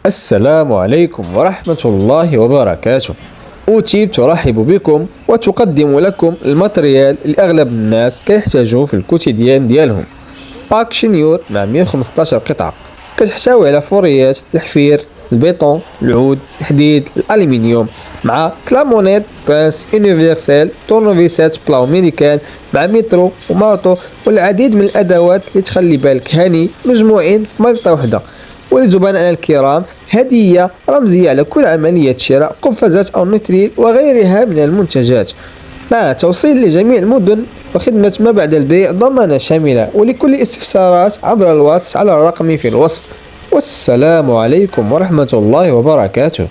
السلام عليكم ورحمة الله وبركاته. أوتيب ترحب بكم وتقدم لكم الماتريال اللي أغلب الناس كيحتاجوه في الكوتيديان ديالهم. باك شنيور مع 115 قطعة، كتحتوي على فوريات الحفير، البيطون، العود، الحديد، الألمنيوم، مع كلامونيت، بانس يونيفرسال، تورنوفيسات بلاو ميريكان، مع مترو وماطو والعديد من الأدوات اللي تخلي بالك هاني مجموعين في ملطة وحدة. ولزبنائنا الكرام هدية رمزية على كل عملية شراء قفازات أو نتريل وغيرها من المنتجات، مع توصيل لجميع المدن وخدمة ما بعد البيع ضمانة شاملة. ولكل استفسارات عبر الواتس على الرقم في الوصف. والسلام عليكم ورحمة الله وبركاته.